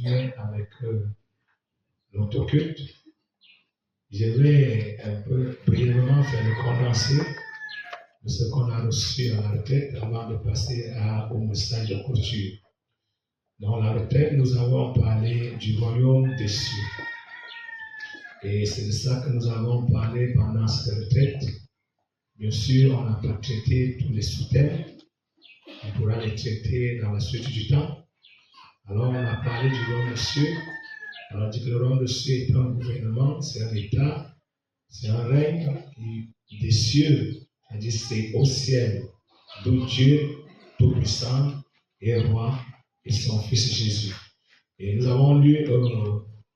continuer avec notre culte. Je vais un peu brièvement faire le condensé de ce qu'on a reçu à la retraite avant de passer au message de clôture. Dans la retraite, nous avons parlé du royaume des cieux. Et c'est de ça que nous avons parlé pendant cette retraite. Bien sûr, on n'a pas traité tous les sous-thèmes. On pourra les traiter dans la suite du temps. Alors, on a parlé du royaume des cieux. On a dit que le royaume des cieux est un gouvernement, c'est un État, c'est un règne des cieux. C'est-à-dire c'est au ciel, d'où Dieu Tout-Puissant est roi et son Fils Jésus. Et nous avons lu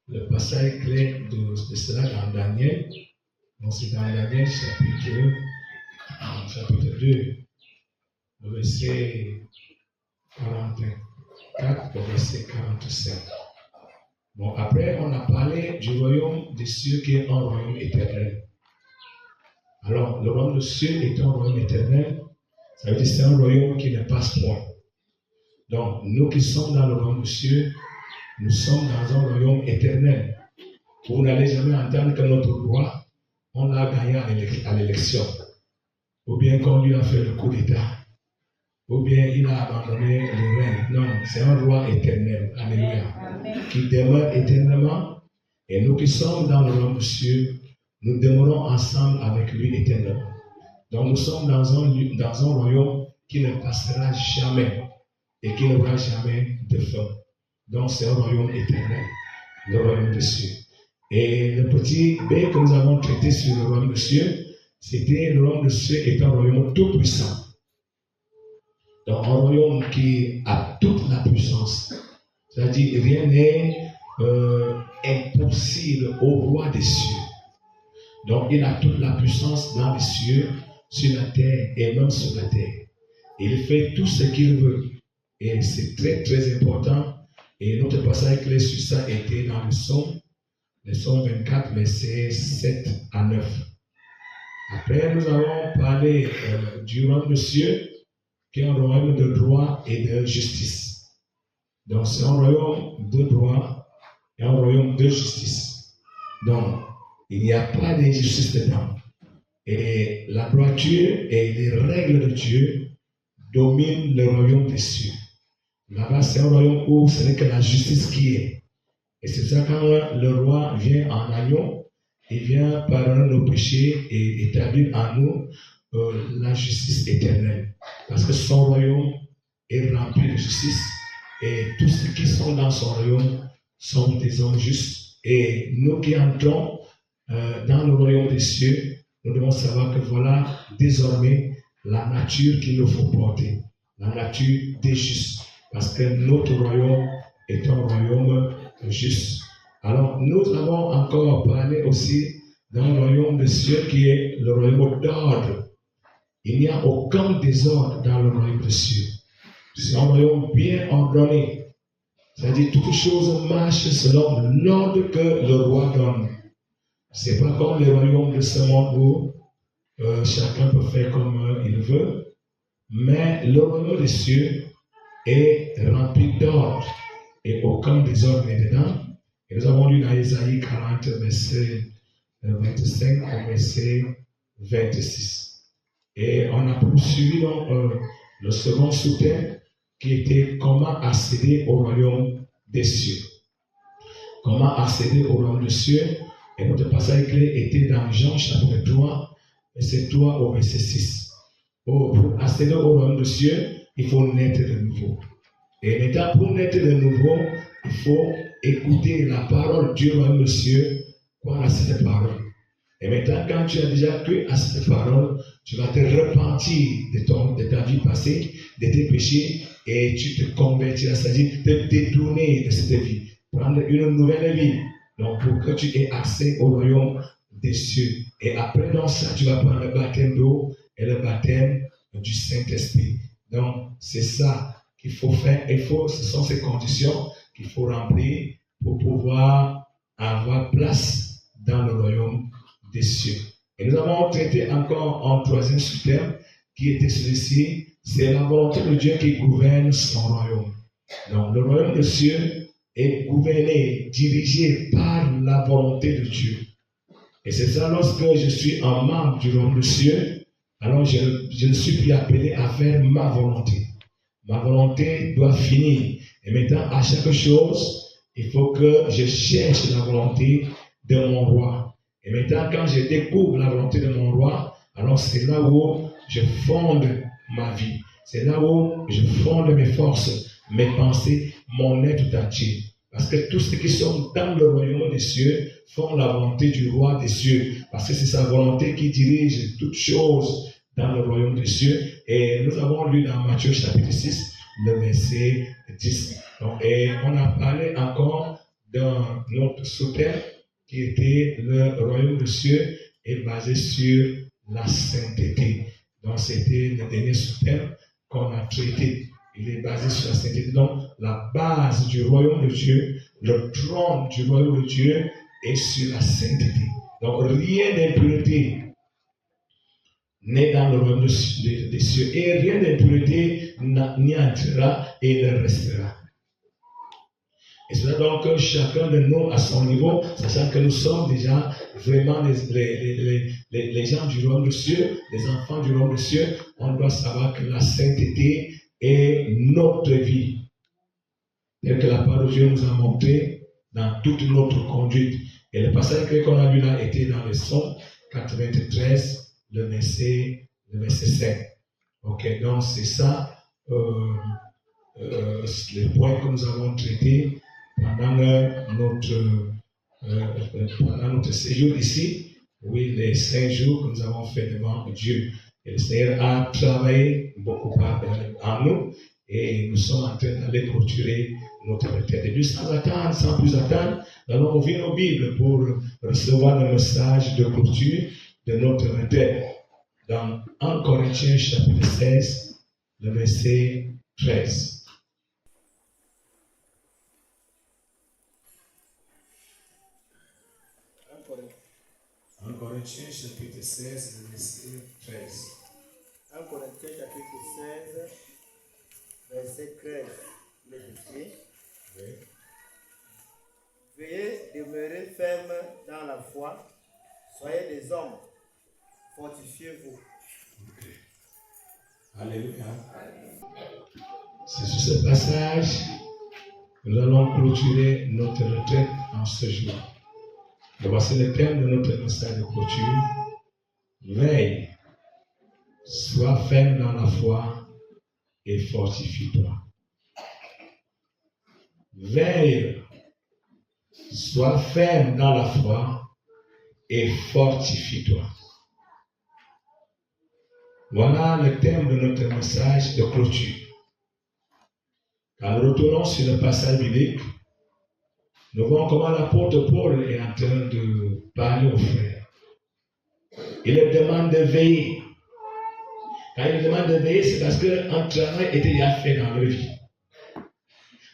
le passage clé de cela dans Daniel. Donc c'est dans Daniel chapitre 2, le verset 44 au verset 45. Bon, après, on a parlé du royaume des cieux qui est un royaume éternel. Alors, le royaume des cieux est un royaume éternel. Ça veut dire que c'est un royaume qui ne passe point. Donc, nous qui sommes dans le royaume des cieux, nous sommes dans un royaume éternel. Vous n'allez jamais entendre que notre roi, on l'a gagné à l'élection. Ou bien qu'on lui a fait le coup d'État. Ou bien il a abandonné le règne. Non, c'est un roi éternel. Alléluia. Amen. Qui demeure éternellement. Et nous qui sommes dans le royaume des cieux, nous demeurons ensemble avec lui éternellement. Donc nous sommes dans un royaume qui ne passera jamais et qui n'aura jamais de fin. Donc c'est un royaume éternel, le royaume des cieux. Et le petit B que nous avons traité sur le royaume des cieux, c'était le royaume des cieux est un royaume tout puissant. Donc un royaume qui a toute la puissance. C'est-à-dire rien n'est impossible au roi des cieux. Donc il a toute la puissance dans les cieux, sur la terre et même sur la terre. Il fait tout ce qu'il veut. Et c'est très très important. Et notre passage clé sur ça était dans le Psaume 24, versets 7 à 9. Après, nous avons parlé du royaume des cieux, qui est un royaume de droit et de justice. Donc, c'est un royaume de droit et un royaume de justice. Donc, il n'y a pas d'injustice dedans. Et la droiture et les règles de Dieu dominent le royaume des cieux. Là-bas, c'est un royaume où ce n'est que la justice qui est. Et c'est ça quand le roi vient en agneau, il vient pardonner nos péchés et établir en nous la justice éternelle. Parce que son royaume est rempli de justice. Et tous ceux qui sont dans son royaume sont des hommes justes. Et nous qui entrons dans le royaume des cieux, nous devons savoir que voilà désormais la nature qu'il nous faut porter. La nature des justes. Parce que notre royaume est un royaume juste. Alors, nous avons encore parlé aussi d'un royaume des cieux qui est le royaume d'ordre. Il n'y a aucun désordre dans le royaume des cieux. C'est un royaume bien ordonné. C'est-à-dire que toutes choses marchent selon l'ordre que le roi donne. Ce n'est pas comme les royaumes de ce monde où chacun peut faire comme il veut. Mais le royaume des cieux est rempli d'ordre et aucun désordre n'est dedans. Et nous avons lu dans Isaïe 40, verset 25 au verset 26. Et on a poursuivi donc le second sous-thème qui était comment accéder au royaume des cieux. Comment accéder au royaume des cieux. Et notre passage clé était dans Jean chapitre 3, verset 3 au verset 6. Pour accéder au royaume des cieux, il faut naître de nouveau. Et maintenant, pour naître de nouveau, il faut écouter la parole du royaume des cieux, croire à cette parole. Et maintenant, quand tu as déjà cru à cette parole, tu vas te repentir de ta vie passée, de tes péchés, et tu te convertiras, c'est-à-dire te détourner de cette vie, prendre une nouvelle vie. Donc, pour que tu aies accès au royaume des cieux. Et après, dans ça, tu vas prendre le baptême d'eau et le baptême du Saint-Esprit. Donc, c'est ça qu'il faut faire. Ce sont ces conditions qu'il faut remplir pour pouvoir avoir place dans le royaume des cieux. Et nous avons traité encore un troisième sous-thème qui était celui-ci, c'est la volonté de Dieu qui gouverne son royaume. Donc, le royaume des cieux est gouverné, dirigé par la volonté de Dieu. Et c'est ça, lorsque je suis un membre du royaume de Dieu, alors je ne suis plus appelé à faire ma volonté. Ma volonté doit finir. Et maintenant, à chaque chose, il faut que je cherche la volonté de mon roi. Et maintenant, quand je découvre la volonté de mon roi, alors c'est là où je fonde ma vie. C'est là où je fonde mes forces, mes pensées, mon être entier. Parce que tous ceux qui sont dans le royaume des cieux font la volonté du roi des cieux. Parce que c'est sa volonté qui dirige toutes choses dans le royaume des cieux. Et nous avons lu dans Matthieu chapitre 6, le verset 10. Donc, et on a parlé encore dans notre sous-thème qui était le royaume des cieux est basé sur la sainteté. Donc, c'était le dernier sous-thème qu'on a traité. Il est basé sur la sainteté. Donc, la base du royaume de Dieu, le trône du royaume de Dieu est sur la sainteté. Donc, rien d'impureté n'est dans le royaume des cieux. Et rien d'impureté n'y entrera et ne restera. Et c'est là donc que chacun de nous, à son niveau, sachant que nous sommes déjà vraiment les gens du royaume des cieux, les enfants du royaume des cieux, on doit savoir que la sainteté est notre vie. Tel que la parole de Dieu nous a montré dans toute notre conduite. Et le passage qu'on a lu là était dans le Psaume 93, le verset 5. Ok, donc c'est ça les points que nous avons traités pendant notre séjour ici. Oui, les 5 jours que nous avons fait devant Dieu. Et le Seigneur a travaillé beaucoup en nous et nous sommes en train d'aller clôturer notre retraite. Et puis sans plus attendre, nous allons ouvrir nos Bibles pour recevoir le message de clôture de notre retraite. Dans 1 Corinthiens chapitre 16, le verset 13. 1 Corinthiens chapitre 16, le verset 13. 1 Corinthiens chapitre 16, verset 13. Oui. Veuillez demeurer ferme dans la foi, soyez des hommes, fortifiez-vous. Okay. Alléluia. C'est sur ce passage que nous allons clôturer notre retraite en ce jour. Et voici le thème de notre message de clôture. Veille, sois ferme dans la foi et fortifie-toi. Veille, sois ferme dans la foi et fortifie-toi. Voilà le thème de notre message de clôture. Quand nous retournons sur le passage biblique, nous voyons comment l'apôtre Paul est en train de parler aux frères. Il leur demande de veiller. Quand il demande de veiller, c'est parce qu'un travail était déjà fait dans leur vie.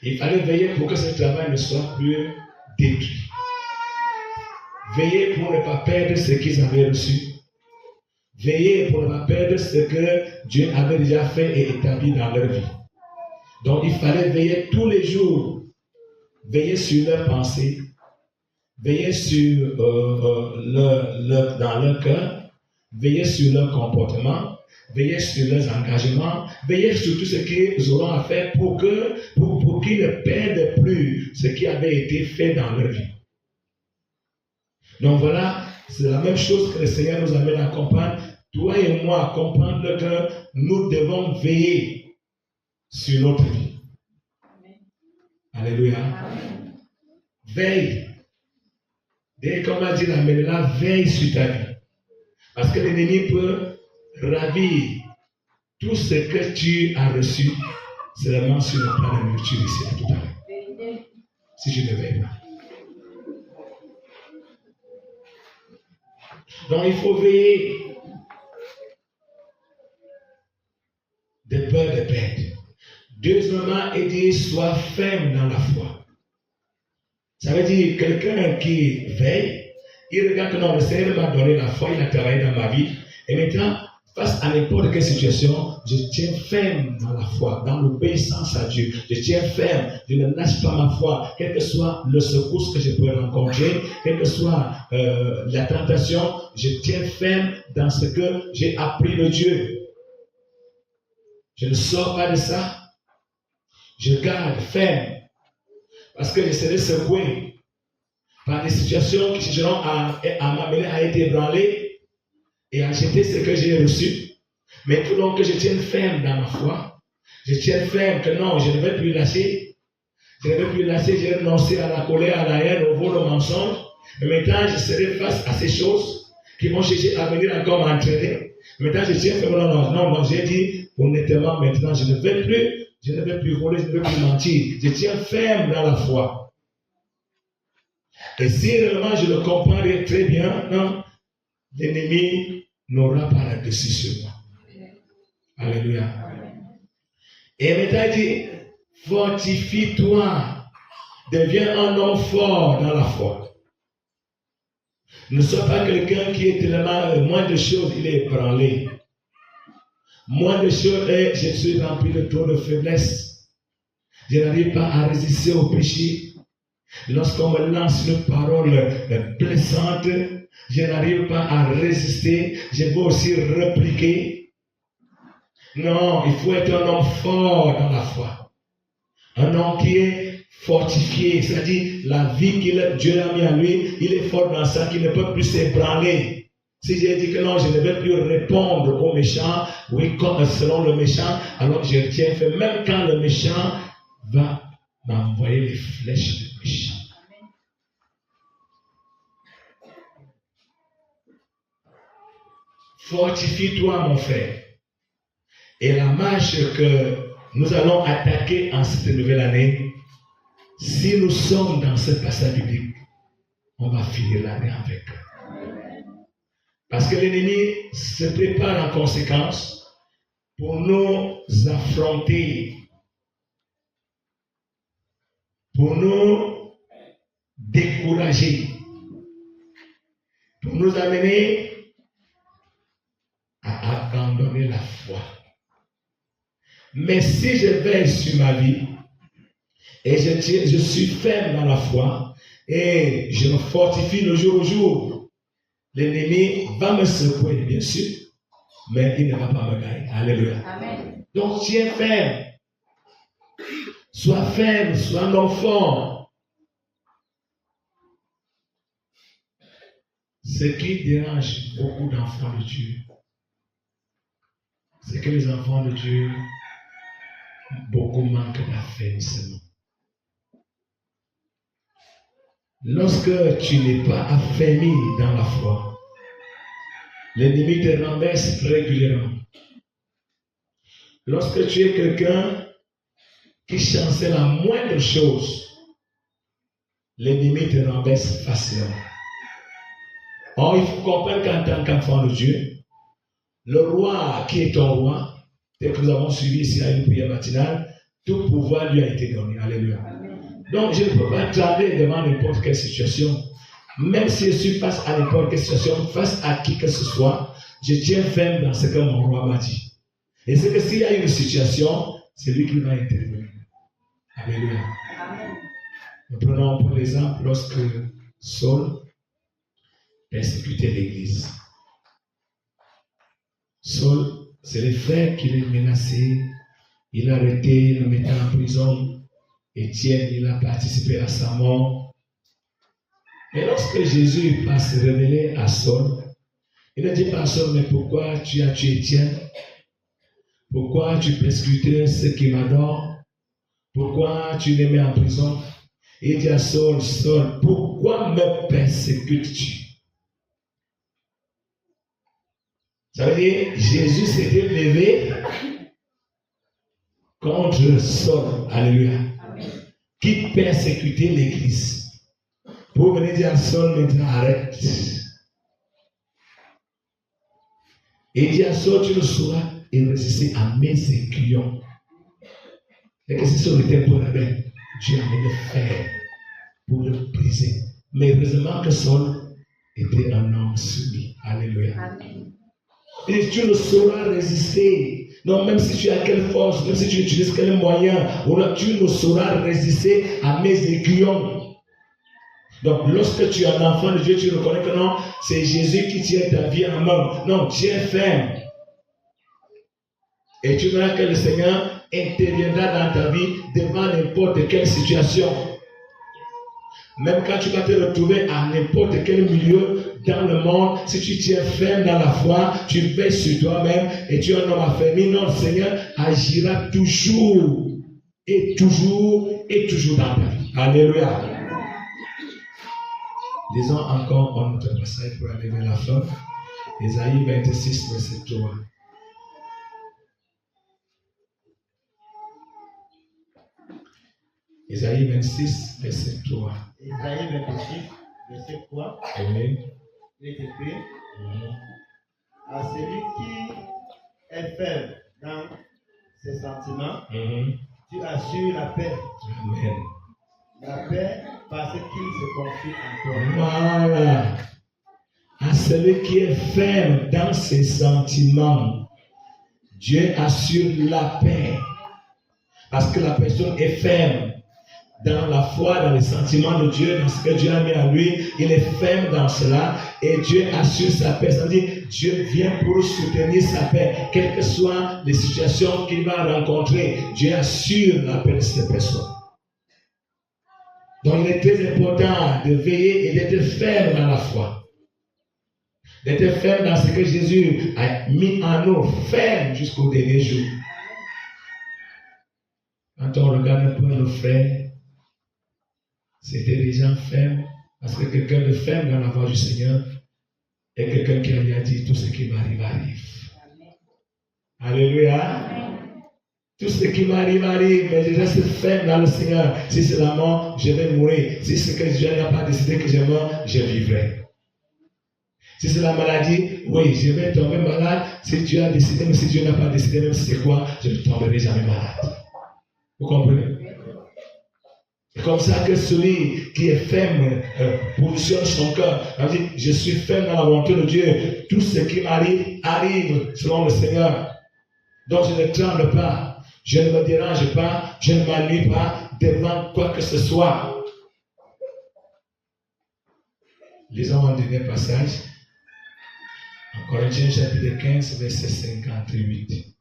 Il fallait veiller pour que ce travail ne soit plus détruit. Veiller pour ne pas perdre ce qu'ils avaient reçu. Veiller pour ne pas perdre ce que Dieu avait déjà fait et établi dans leur vie. Donc il fallait veiller tous les jours. Veiller sur leurs pensées, veiller sur dans leur cœur, veiller sur leur comportement, veiller sur leurs engagements, veiller sur tout ce qu'ils auront à faire pour qu'ils ne perdent plus ce qui avait été fait dans leur vie. Donc voilà, c'est la même chose que le Seigneur nous amène à comprendre, toi et moi, à comprendre que nous devons veiller sur notre vie. Alléluia. Amen. Veille. Dès qu'on va dire la là, veille sur ta vie. Parce que l'ennemi peut ravir tout ce que tu as reçu seulement sur le plan de nourriture ici, tout à l'heure. Si je ne veille pas. Donc il faut veiller. De peur de perdre. Deuxièmement, il dit, sois ferme dans la foi. Ça veut dire, quelqu'un qui veille, il regarde que non, le Seigneur m'a donné la foi, il a travaillé dans ma vie, et maintenant, face à n'importe quelle situation, je tiens ferme dans la foi, dans l'obéissance à Dieu. Je tiens ferme, je ne lâche pas ma foi, quel que soit le secousse que je peux rencontrer, quelle que soit la tentation, je tiens ferme dans ce que j'ai appris de Dieu. Je ne sors pas de ça. Je garde ferme. Parce que je serai secoué par des situations qui chercheront à m'amener à être ébranlé et à jeter ce que j'ai reçu. Mais il faut donc que je tienne ferme dans ma foi. Je tiens ferme que non, je ne vais plus lâcher. Je ne vais plus lâcher, j'ai renoncé à la colère, à la haine, au vol, au mensonge. Mais maintenant, je serai face à ces choses qui vont chercher à venir encore m'entraîner. Maintenant, je tiens ferme. Non, j'ai dit honnêtement, maintenant, je ne vais plus voler, je ne vais plus mentir. Je tiens ferme dans la foi. Et si réellement je le comprends très bien, non, l'ennemi n'aura pas la dessus sur moi. Alléluia. Et maintenant, il dit, fortifie-toi, deviens un homme fort dans la foi. Ne sois pas quelqu'un qui est tellement, moins de choses, il est ébranlé. Moins de choses, et je suis rempli de trop de faiblesse. Je n'arrive pas à résister au péché. Lorsqu'on me lance une parole blessante, je n'arrive pas à résister. Je veux aussi répliquer. Non, il faut être un homme fort dans la foi. Un homme qui est fortifié, c'est-à-dire la vie que Dieu a mis à lui, il est fort dans ça, qu'il ne peut plus s'ébranler. Si j'ai dit que non, je ne vais plus répondre aux méchants, oui, comme selon le méchant, alors je tiens fait, même quand le méchant va m'envoyer les flèches du méchant. Fortifie-toi, mon frère. Et la marche que nous allons attaquer en cette nouvelle année, si nous sommes dans ce passage biblique, on va finir l'année avec. Parce que l'ennemi se prépare en conséquence pour nous affronter, pour nous décourager, pour nous amener à abandonner la foi. Mais si je veille sur ma vie et je suis ferme dans la foi et je me fortifie le jour au jour, l'ennemi va me secouer, bien sûr, mais il ne va pas me gagner. Alléluia. Amen. Donc tiens ferme. Sois ferme, sois un homme fort. Ce qui dérange beaucoup d'enfants de Dieu, c'est que les enfants de Dieu, beaucoup manquent d'affermissement. Lorsque tu n'es pas affermi dans la foi, l'ennemi te renverse régulièrement. Lorsque tu es quelqu'un qui chancelle la moindre chose, l'ennemi te renverse facilement. Or, il faut comprendre qu'en tant qu'enfant de Dieu, le roi qui est ton roi, tel que nous avons suivi ici à une prière matinale, tout pouvoir lui a été donné. Alléluia. Donc, je ne peux pas trembler devant n'importe quelle situation. Même si je suis face à n'importe quelle situation, face à qui que ce soit, je tiens ferme dans ce que mon roi m'a dit. Et c'est que s'il y a une situation, c'est lui qui va intervenir. Alléluia. Nous prenons pour l'exemple lorsque Saul persécutait l'Église. Saul, c'est les frères qui l'ont menacé, il a arrêté, le mettant en prison. Étienne, il a participé à sa mort. Mais lorsque Jésus va se révéler à Saul, il ne dit pas à Saul, mais pourquoi tu as tué Étienne? Pourquoi tu persécutes ceux qui m'adorent? Pourquoi tu les mets en prison? Il dit à Saul, Saul, pourquoi me persécutes-tu? Ça veut dire, Jésus s'était levé contre Saul, alléluia, qui persécutait l'Église. Pour venir dire à Saul, maintenant arrête. Et il dit à Saul, tu ne sauras résister à mes aiguillons. Et que si Saul était pour la bête, Dieu a mis le fer pour le briser. Mais heureusement que Saul était un homme soumis. Alléluia. Amen. Et tu ne sauras résister. Non, même si tu as quelle force, même si tu utilises quel moyen, tu ne sauras résister à mes aiguillons. Donc, lorsque tu es un enfant de Dieu, tu reconnais que non, c'est Jésus qui tient ta vie en main. Non, tu es ferme. Et tu verras que le Seigneur interviendra dans ta vie devant n'importe quelle situation. Même quand tu vas te retrouver à n'importe quel milieu dans le monde, si tu tiens ferme dans la foi, tu veilles sur toi-même et tu es un homme affermi, non, le Seigneur agira toujours et toujours dans ta vie. Alléluia. Lisons encore un autre passage pour aller vers la fin. Ésaïe 26, verset 3. Ésaïe 26, verset 3. Ésaïe 26, verset 3. Amen. Il est écrit à celui qui est faible dans ses sentiments, tu assures la paix. Amen. La paix parce qu'il se confie en toi. Voilà. À celui qui est ferme dans ses sentiments, Dieu assure la paix. Parce que la personne est ferme dans la foi, dans les sentiments de Dieu, dans ce que Dieu a mis en lui. Il est ferme dans cela et Dieu assure sa paix. Ça veut dire Dieu vient pour soutenir sa paix. Quelles que soient les situations qu'il va rencontrer, Dieu assure la paix de cette personne. Donc il est très important de veiller et d'être ferme dans la foi. D'être ferme dans ce que Jésus a mis en nous, ferme jusqu'au dernier jour. Quand on regarde un peu nos frères, c'était des gens fermes, parce que quelqu'un de ferme dans la voie du Seigneur est quelqu'un qui a dit tout ce qui m'arrive arrive. Alléluia. Tout ce qui m'arrive arrive, mais je reste ferme dans le Seigneur. Si c'est la mort, je vais mourir. Si c'est que Dieu n'a pas décidé que je meure, je vivrai. Si c'est la maladie, oui, je vais tomber malade. Si Dieu a décidé, mais si Dieu n'a pas décidé, même si c'est quoi, je ne tomberai jamais malade. Vous comprenez? C'est comme ça que celui qui est ferme positionne son cœur. Il dit, je suis ferme dans la volonté de Dieu. Tout ce qui m'arrive, arrive selon le Seigneur. Donc je ne tremble pas. Je ne me dérange pas. Je ne m'ennuie pas devant quoi que ce soit. Lisons un dernier passage. En Corinthiens chapitre 15, verset 58.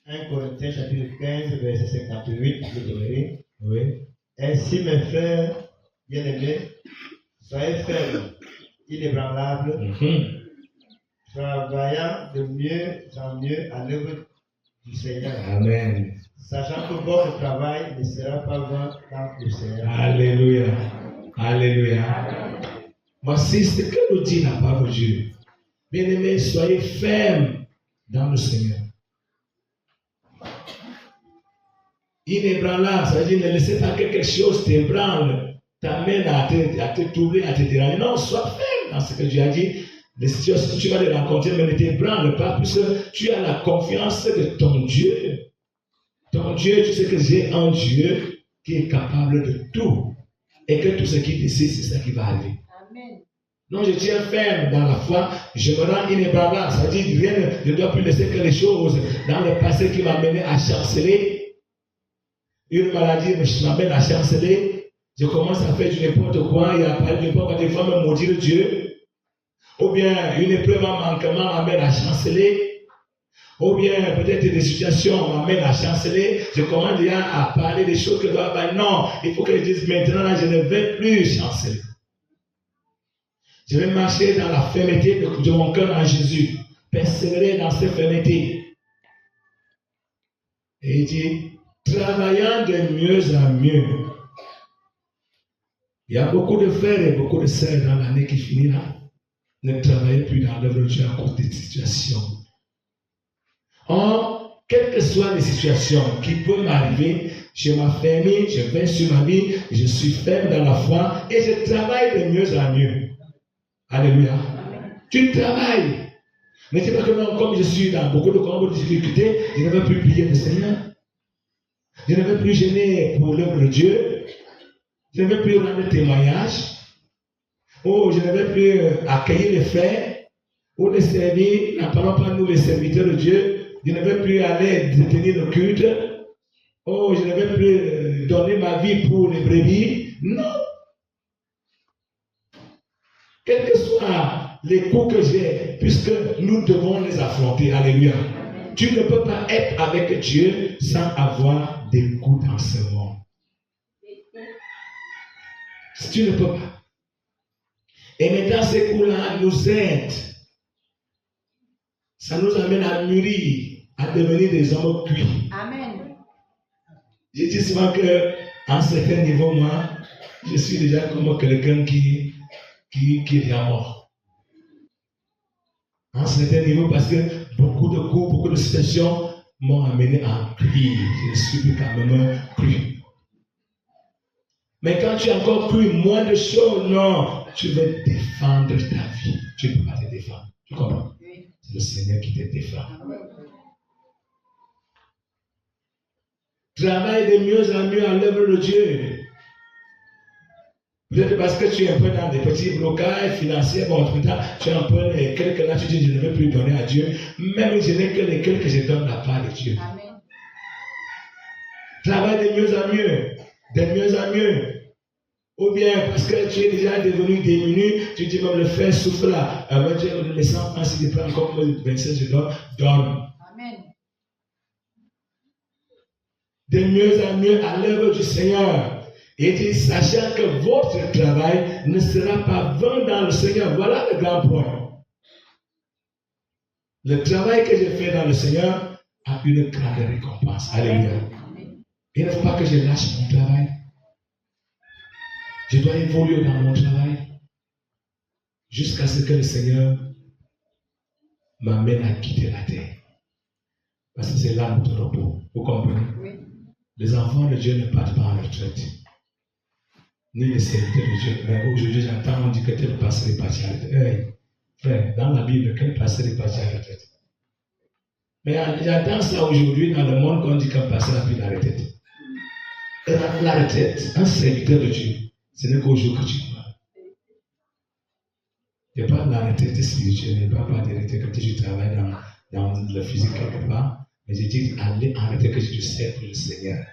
1 Corinthiens chapitre 15, verset 58, Oui. Ainsi, mes frères bien-aimés, soyez fermes, inébranlables, travaillant de mieux en mieux à l'œuvre du Seigneur. Amen. Sachant que votre travail ne sera pas vain dans le Seigneur. Alléluia. Alléluia. Voici ce que nous dit la parole de Dieu. Bien-aimés, soyez fermes dans le Seigneur. Inébranlable, ça veut dire ne laissez pas que quelque chose t'ébranle, t'amène à te troubler, à te déranger. Non, sois ferme dans ce que Dieu a dit. Les situations que tu vas les rencontrer, mais ne t'ébranle pas, puisque tu as la confiance de ton Dieu. Ton Dieu, tu sais que j'ai un Dieu qui est capable de tout. Et que tout ce qu'il décide, c'est ça qui va arriver. Amen. Non, je tiens ferme dans la foi, je me rends inébranlable. Ça veut dire rien, je ne dois plus laisser que les choses dans le passé qui m'ont mené à chanceler. Une maladie m'amène à chanceler. Je commence à faire du n'importe quoi et à parler de n'importe quoi. Des fois, me maudire Dieu. Ou bien une épreuve en manquement m'amène à chanceler. Ou bien peut-être des situations m'amènent à chanceler. Je commence déjà à parler des choses que je dois faire. Non, il faut que je dise maintenant, là, je ne vais plus chanceler. Je vais marcher dans la fermeté de mon cœur en Jésus. Persévérer dans cette fermeté. Et il dit, travaillant de mieux en mieux. Il y a beaucoup de frères et beaucoup de sœurs dans l'année qui finira. Ne travaillez plus dans l'œuvre de Dieu à cause des situations. Or, quelles que soient les situations qui peuvent m'arriver, je m'affermis, je vais sur ma vie, je suis ferme dans la foi et je travaille de mieux en mieux. Alléluia. Tu travailles. Ne dis pas que non, comme je suis dans beaucoup de difficultés, je ne veux plus prier le Seigneur. Je ne veux plus gêner pour l'œuvre de Dieu. Je ne vais plus rendre témoignage. Oh, je ne vais plus accueillir les frères. Ou les servir, n'appelons pas nous les serviteurs de Dieu. Je ne vais plus aller détenir le culte. Oh, je ne vais plus donner ma vie pour les brebis. Non. Quels que soient les coups que j'ai, puisque nous devons les affronter. Alléluia. Tu ne peux pas être avec Dieu sans avoir des coups dans ce monde. Tu ne peux pas. Et maintenant, ces coups-là nous aident. Ça nous amène à mûrir, à devenir des hommes cuits. Amen. Je dis souvent qu'à un certain niveau, moi, je suis déjà comme quelqu'un qui est déjà mort. À un certain niveau, parce que beaucoup de coups, beaucoup de situations m'ont amené à cuire. Je suis quand même cuit. Mais quand tu as encore cru moins de choses, non, tu veux défendre ta vie. Tu ne peux pas te défendre. Tu comprends? C'est le Seigneur qui te défend. Travaille de mieux en mieux à l'œuvre de Dieu. Peut-être parce que tu es un peu dans des petits blocages financiers, bon, tu es un peu les quelques là, tu dis je ne vais plus donner à Dieu. Même je n'ai que les quelques que je donne la part de Dieu. Amen. Travaille de mieux en mieux. De mieux en mieux. Ou bien parce que tu es déjà devenu démuni, tu dis même le frère souffre là. Alors Dieu me laisse en France, il prend encore 27, je donne. Amen. De mieux en mieux à l'œuvre du Seigneur. Et dit, sachant que votre travail ne sera pas vain dans le Seigneur. Voilà le grand point. Le travail que j'ai fait dans le Seigneur a une grande récompense. Alléluia. Il ne faut pas que je lâche mon travail. Je dois évoluer dans mon travail jusqu'à ce que le Seigneur m'amène à quitter la terre. Parce que c'est là notre repos. Vous comprenez? Oui. Les enfants de Dieu ne partent pas en retraite. Ni les serviteurs de Dieu. Mais aujourd'hui, j'entends, on dit que tel pasteur est parti à la retraite. Hey, frère, dans la Bible, quel pasteur est parti à la retraite? Mais j'entends ça aujourd'hui dans le monde qu'on dit qu'un pasteur a pris la retraite. Et la retraite, un serviteur de Dieu, ce n'est qu'au jour que tu meurs. Je parle de la retraite spirituelle, je ne parle pas de la retraite que tu travailles dans le physique quelque part, mais je dis aller en retraite que tu sers pour le Seigneur.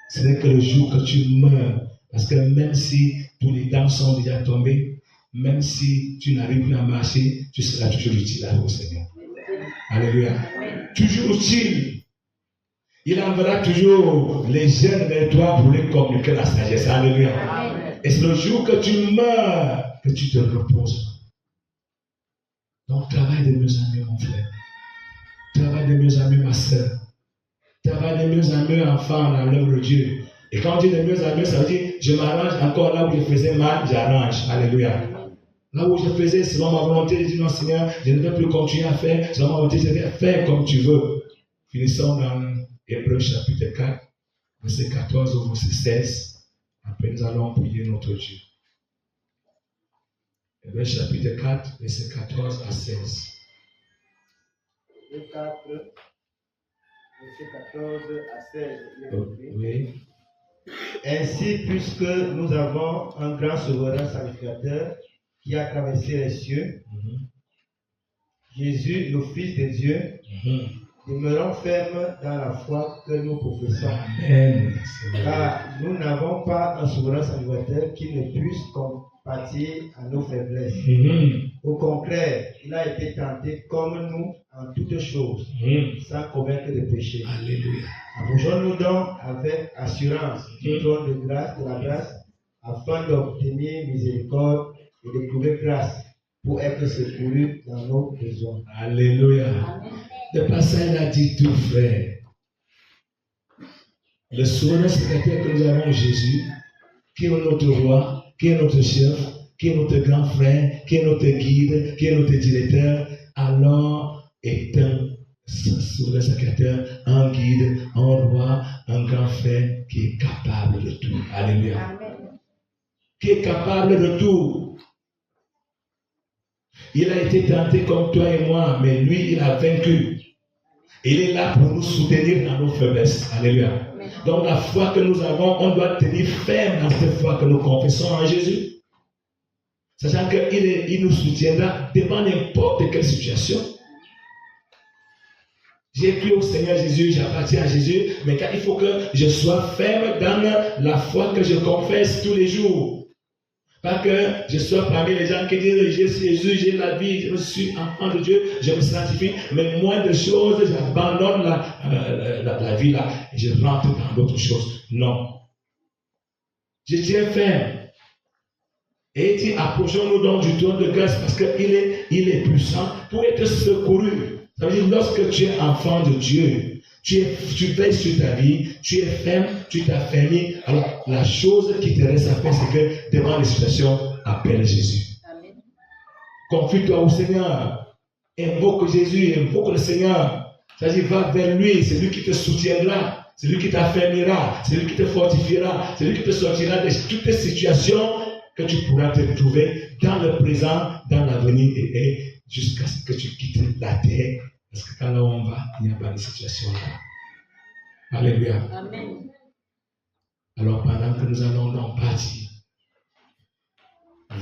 Ce n'est que le jour que tu meurs, parce que même si tous les dents sont déjà tombées, même si tu n'arrives plus à marcher, tu seras toujours utile au Seigneur. Alléluia. Toujours utile. Il enverra toujours les jeunes vers toi pour les communiquer la sagesse. Alléluia. Et c'est le jour que tu meurs que tu te reposes. Donc travaille de mieux en mieux, mon frère. Travaille de mieux en mieux, ma soeur. Travaille de mieux en mieux, enfant, dans l'œuvre de Dieu. Et quand on dit de mieux en mieux, ça veut dire je m'arrange encore là où je faisais mal, j'arrange. Alléluia. Là où je faisais selon ma volonté, je dis non, Seigneur, je ne vais plus continuer à faire selon ma volonté, je vais faire comme tu veux. Finissons dans Hébreux chapitre 4, verset 14 au verset 16. Après, nous allons prier notre Dieu. Hébreux chapitre 4, verset 14 à 16. Hébreux 4, verset 14 à 16. Oui. Ainsi, puisque nous avons un grand souverain sacrificateur qui a traversé les cieux, Jésus, le Fils de Dieu, demeurons fermes dans la foi que nous professons. Amen. Car nous n'avons pas un souverain sacrificateur qui ne puisse compatir à nos faiblesses. Au contraire, il a été tenté comme nous en toutes choses, sans commettre de péché. Alléluia. Approchons-nous donc avec assurance du trône de grâce, de la grâce, afin d'obtenir miséricorde et de trouver grâce pour être secourus dans nos besoins. Alléluia. Le passage a dit tout, frère. Le souverain secrétaire que nous avons, Jésus, qui est notre roi, qui est notre chef, qui est notre grand frère, qui est notre guide, qui est notre directeur, alors est un souverain secrétaire, un guide, un roi, un grand frère qui est capable de tout. Alléluia. Amen. Qui est capable de tout. Il a été tenté comme toi et moi, mais lui, il a vaincu. Il est là pour nous soutenir dans nos faiblesses. Alléluia. Donc la foi que nous avons, on doit tenir ferme dans cette foi que nous confessons en Jésus. Sachant qu'il nous soutiendra devant n'importe quelle situation. J'ai cru au Seigneur Jésus, j'appartiens à Jésus, mais il faut que je sois ferme dans la foi que je confesse tous les jours. Pas que je sois parmi les gens qui disent j'ai Jésus, j'ai la vie, je suis enfant de Dieu, je me sanctifie, mais moins de choses, j'abandonne la vie là et je rentre dans d'autres choses. Non. Je tiens ferme. Et il dit, approchons-nous donc du trône de grâce parce qu'il est puissant pour être secouru. Ça veut dire, lorsque tu es enfant de Dieu, tu veilles sur ta vie, tu es ferme, tu t'affermis. Alors, la chose qui te reste à faire, c'est que devant les situations, appelle Jésus. Amen. Confie-toi au Seigneur. Invoque Jésus, invoque le Seigneur. Ça veut dire, va vers lui, c'est lui qui te soutiendra, c'est lui qui t'affermira, c'est lui qui te fortifiera, c'est lui qui te sortira de toutes les situations que tu pourras te retrouver dans le présent, dans l'avenir et jusqu'à ce que tu quittes la terre. Parce que quand là on va, il n'y a pas de situation là. Alléluia. Amen. Alors pendant que nous allons donc partir,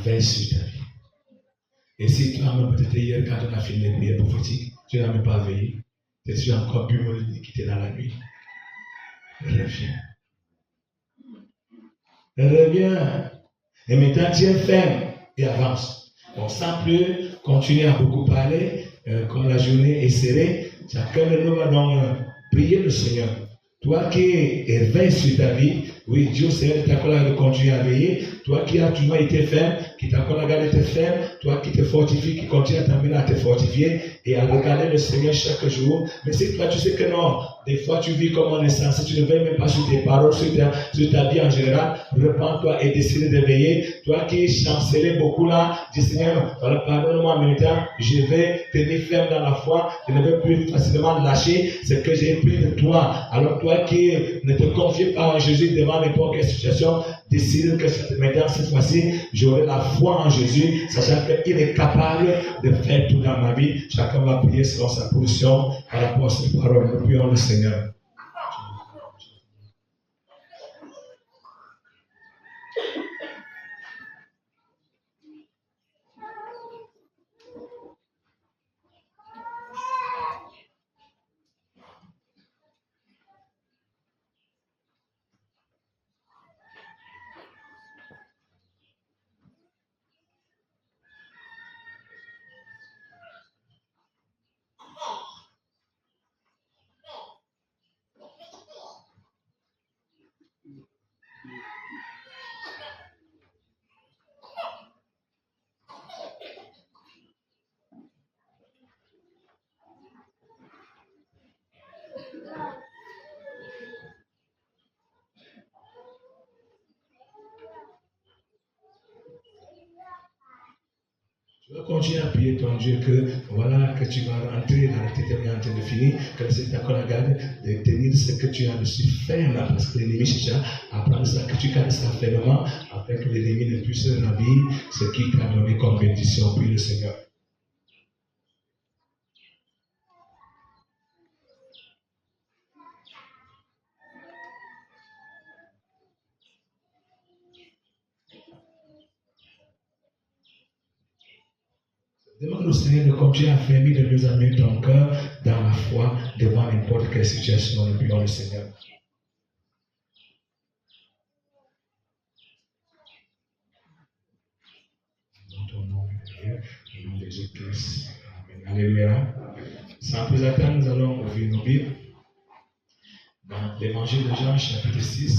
veille sur ta vie. Et si toi même peut-être hier quand on a fini les prières prophétiques, tu n'as même pas veillé, tu as encore pu me quitter dans la nuit. Reviens. Reviens. Et maintenant, tiens ferme et avance. Donc, sans plus continuer à beaucoup parler, comme la journée est serrée, chacun de nous va donc prier le Seigneur. Toi qui veilles sur ta vie, oui, Dieu Seigneur t'accorde de continuer à veiller. Toi qui as toujours été ferme, qui t'accorde à garder tes ferme, toi qui te fortifies, qui continue à t'amener à te fortifier et à regarder le Seigneur chaque jour. Mais si toi tu sais que non, des fois tu vis comme on est censé, tu ne veilles même pas sur tes paroles, sur ta vie en général, repends-toi et décide de veiller. Toi qui chancelais beaucoup là, dis Seigneur, voilà, pardonne-moi maintenant, je vais tenir ferme dans la foi, je ne vais plus facilement lâcher ce que j'ai pris de toi. Alors toi qui ne te confies pas en Jésus devant n'importe quelle situation, décide que maintenant, cette fois-ci, j'aurai la foi en Jésus, sachant qu'il est capable de faire tout dans ma vie. Chacun va prier selon sa position par rapport à cette parole. Nous prions le Seigneur. Tu vas continuer à prier ton Dieu que voilà que tu vas rentrer dans la tête en train de finir, que le Seigneur t'accorde la garde de tenir ce que tu as dessus ferme parce que l'ennemi cherche à prendre ça, que tu gardes ça fermement afin que l'ennemi ne puisse ravir ce qui t'a donné comme bénédiction. Prie le Seigneur. Demande au Seigneur de continuer à fermer, de nous amener ton cœur dans la foi devant n'importe quelle situation. Nous prions le Seigneur. Dans ton nom, au nom de Jésus-Christ. Amen. Alléluia. Sans plus attendre, nous allons ouvrir nos Bibles dans l'Évangile de Jean, chapitre 6,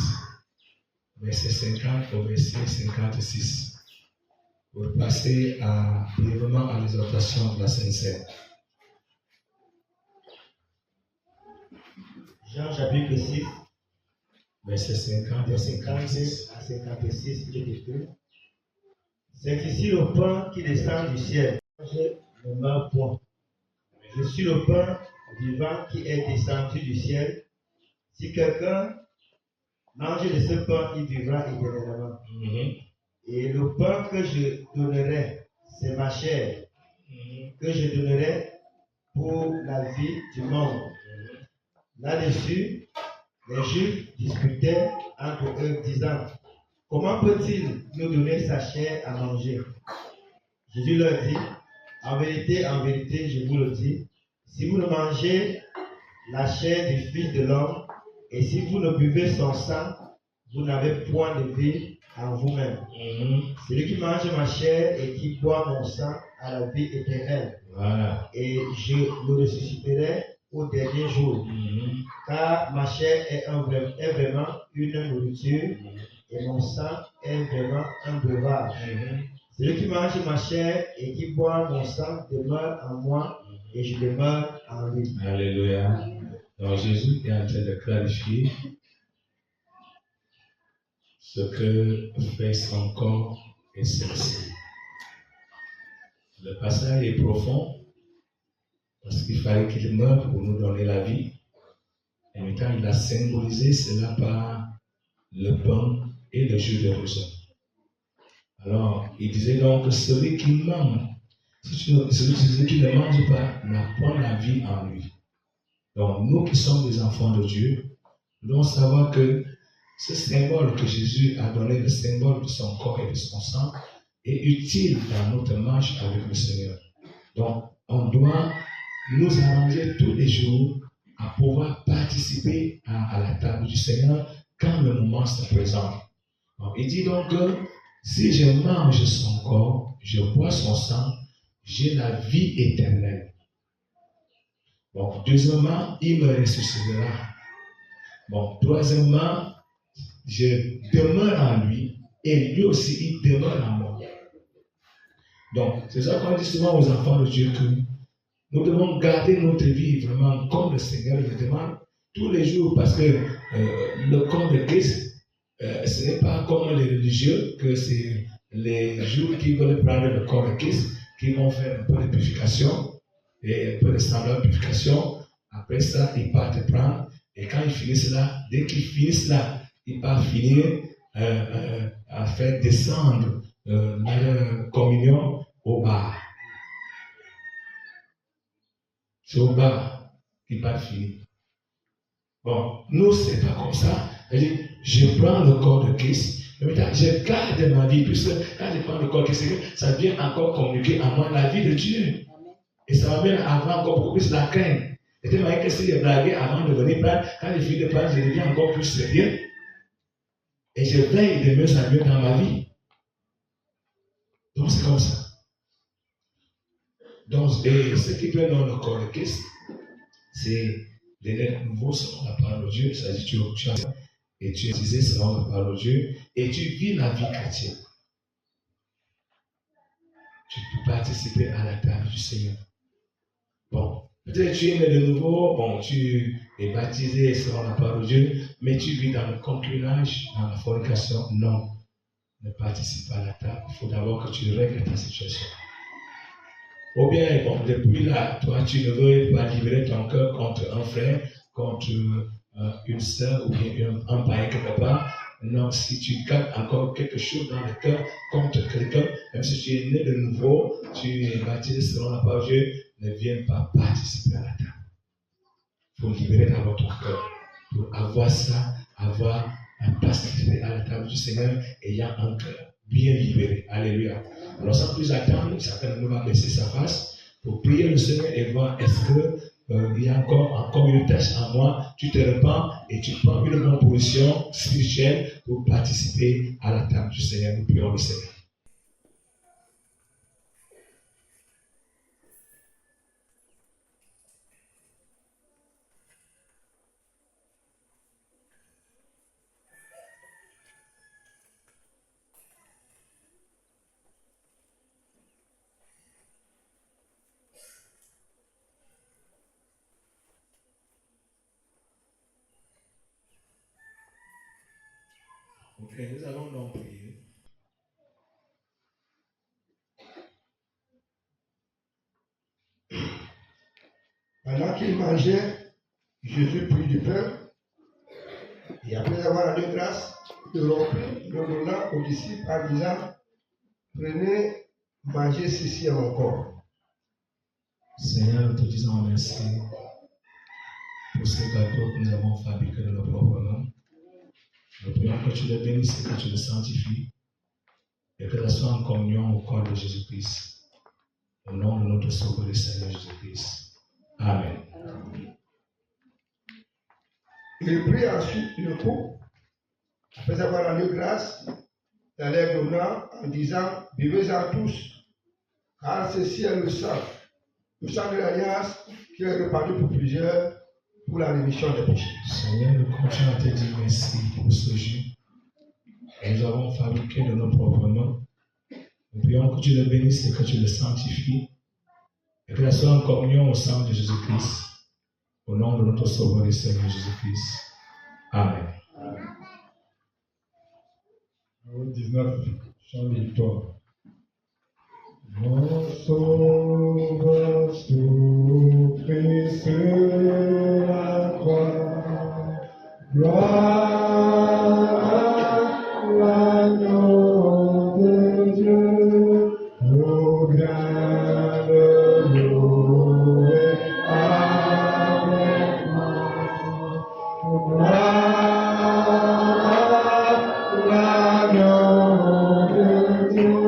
verset 50 au verset 56. Pour passer brièvement à l'exhortation de la Sainte Seine. Jean chapitre 6, verset 50 à 56. À 56, il est écrit: c'est ici le pain qui descend du ciel. Je ne meurs point. Je suis le pain vivant qui est descendu du ciel. Si quelqu'un mange de ce pain, il vivra éternellement. Et le pain que je donnerai, c'est ma chair, que je donnerai pour la vie du monde. Là-dessus, les Juifs disputaient entre eux, disant, comment peut-il nous donner sa chair à manger? Jésus leur dit, en vérité, je vous le dis, si vous ne mangez la chair du Fils de l'homme, et si vous ne buvez son sang, vous n'avez point de vie en vous-même. Celui qui mange ma chair et qui boit mon sang a la vie éternelle. Voilà. Et je le ressusciterai au dernier jour. Car ma chair est vraiment une nourriture et mon sang est vraiment un breuvage. Celui qui mange ma chair et qui boit mon sang demeure en moi et je demeure en lui. Alléluia. Donc Jésus est en train de clarifier ce que fait son corps et son sang. Le passage est profond parce qu'il fallait qu'il meure pour nous donner la vie. En même temps, il a symbolisé cela par le pain et le jus de raisin. Alors, il disait donc que celui qui mange, celui qui ne mange pas, n'a point la vie en lui. Donc, nous qui sommes des enfants de Dieu, nous devons savoir que ce symbole que Jésus a donné, le symbole de son corps et de son sang, est utile dans notre marche avec le Seigneur. Donc, on doit nous arranger tous les jours à pouvoir participer à la table du Seigneur quand le moment se présente. Donc, il dit donc que si je mange son corps, je bois son sang, j'ai la vie éternelle. Bon, deuxièmement, il me ressuscitera. Bon, troisièmement, je demeure en lui et lui aussi, il demeure en moi. Donc, c'est ça qu'on dit souvent aux enfants de Dieu que nous devons garder notre vie vraiment comme le Seigneur le demande tous les jours parce que le corps de Christ, ce n'est pas comme les religieux que c'est les jours qui veulent prendre le corps de Christ qui vont faire un peu de purification et un peu de semblant de purification. Après ça, ils partent prendre et quand ils finissent là, dès qu'ils finissent là, ils partent finir à faire descendre leur communion au bar. C'est au bar qu'ils partent finir. Bon, nous, c'est pas comme ça. Je prends le corps de Christ, mais je garde ma vie, puisque quand je prends le corps de Christ, ça vient encore communiquer à moi la vie de Dieu. Et ça va même avoir encore beaucoup plus la crainte. Et tellement que si je blaguais avant de venir prendre, quand je finis de prendre, je deviens encore plus sérieux. Et je veille de mieux en mieux dans ma vie. Donc c'est comme ça. Donc, et ce qui peut dans le corps de Christ, c'est les lettres nouveaux selon la parole de Dieu. C'est-à-dire tu as et tu es utilisé selon la parole de Dieu et tu vis la vie chrétienne. Tu peux participer à la table du Seigneur. Bon, peut-être tu es né de nouveau, bon, tu es baptisé selon la parole de Dieu, mais tu vis dans le concubinage, dans la fornication. Non, ne participe pas à la table. Il faut d'abord que tu règles ta situation. Ou bien, bon, depuis là, toi, tu ne veux pas libérer ton cœur contre un frère, contre une sœur ou bien un païen quelque part. Non, si tu gardes encore quelque chose dans le cœur contre quelqu'un, même si tu es né de nouveau, tu es baptisé selon la parole de Dieu, ne viens pas participer à la table. Il faut libérer d'abord ton cœur. Pour avoir ça, avoir participé à la table du Seigneur, ayant un cœur bien libéré. Alléluia. Alors sans plus attendre, chacun de nous va baisser sa face pour prier le Seigneur et voir est-ce qu'il y a encore une tâche en moi. Tu te repens et tu prends une bonne position spirituelle pour participer à la table du Seigneur. Nous prions le Seigneur. Ok, nous allons donc prier. Pendant qu'il mangeait, Jésus prit du pain et après avoir rendu grâce, il le rompit, le donna aux disciples en disant, prenez, mangez ceci à mon corps. Seigneur, nous te disons merci pour ces gâteaux que nous avons fabriqués de nos propres mains. Nous prions que tu les bénisses et que tu les sanctifies et que ça soit en communion au corps de Jésus-Christ. Au nom de notre Sauveur et Seigneur Jésus-Christ. Amen. Il prit ensuite le coupe, après avoir rendu grâce, dans l'air donnant en disant, buvez-en tous, car ceci est le sang de l'alliance qui est répandu pour plusieurs pour la rémission des péchés. Seigneur, nous continuons à te dire merci pour ce jus que nous avons fabriqué de nos propres mains. Nous prions que tu le bénisses et que tu le sanctifies et que ça soit en communion au sang de Jésus-Christ. Au nom de notre Sauveur et Seigneur Jésus-Christ. Amen. Numéro 19, chant de victoire. Mon Sauveur souffrit sur la croix, gloire à l'agneau de Dieu, au grain de l'eau et avec moi, gloire à l'agneau de Dieu.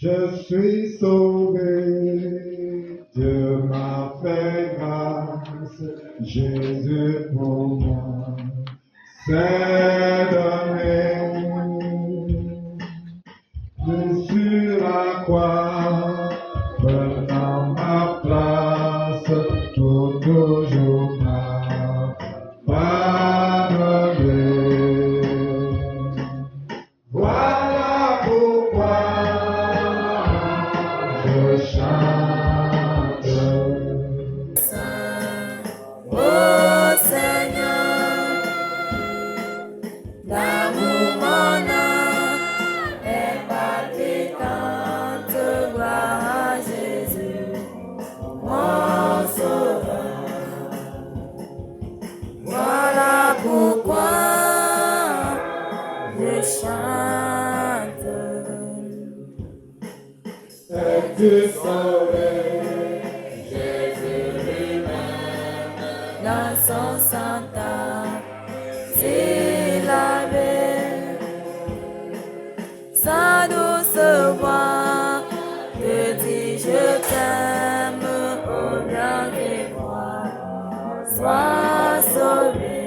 Je suis sauvé, Dieu m'a fait grâce, Jésus pour moi s'est donné. Sur la croix, prenant ma place, tout toujours m'a pardonné. Voilà pourquoi je chante. Oh Seigneur, l'amour mon âme est palpitante, gloire à Jésus, mon sauveur. Voilà pourquoi je chante. Es-tu sauvé? Dans son sang s'il avait sa douce voix te dit je t'aime au grand des voix, sois sauvé.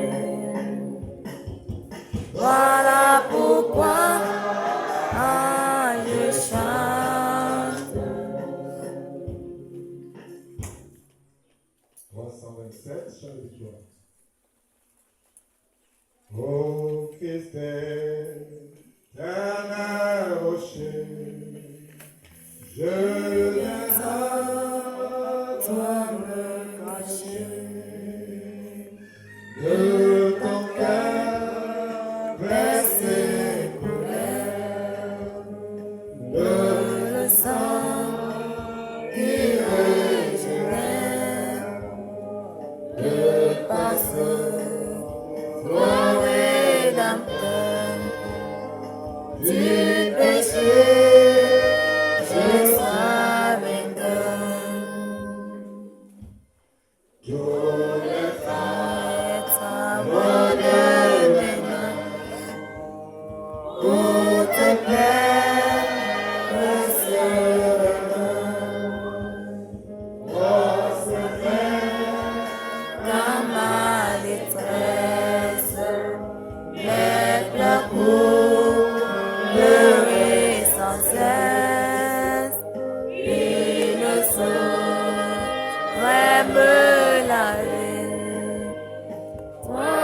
Voilà pourquoi je chante. 327, chant de victoire. Ô Christ éternel rocher, je viens à toi me cacher de ton cœur versé couleur, de Le sang qui régénère, le passeur, toi rédempteur, du péché, je serai vainqueur. tous les Pour te plaire, dans ma détresse, mes pleurs pleurer sans cesse, il ne saurait me laver. Toi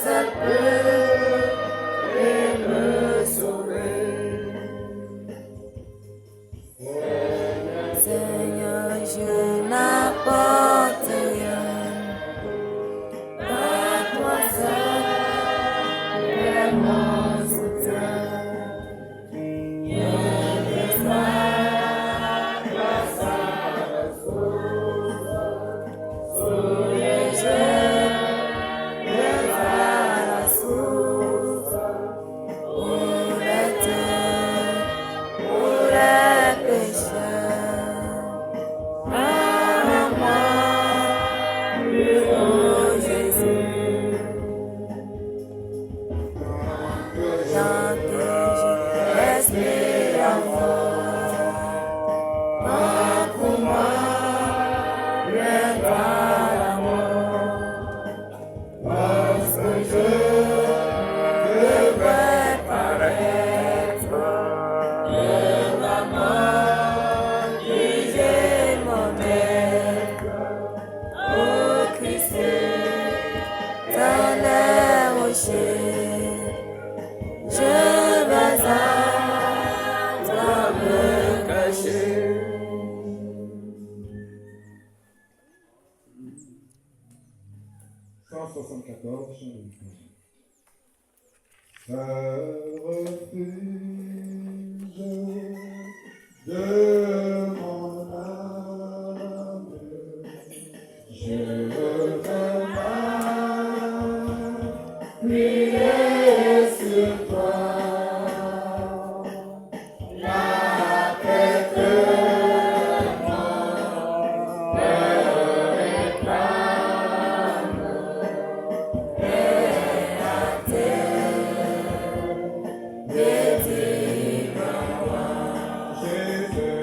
seul peux me sauver. Seigneur, je n'apporte rien. Pas toi seul est mon soutien. Je descends grâce à la source. Sous les jeux, je vais à la source. Pour les teurs, pour les pécheurs. Rends-moi plus haut, Jésus. Tant que je respire encore, pas pour moi, viendra la mort. Parce que je devrais paraître la mort, juger mon être. Oh Christ, éternel rocher, je vais à toi me cacher. 174, chant de victoire. Un refuge de mon âme, je veux m'appuyer sur toi. La paix que mon cœur réclame est à terre. Jésus,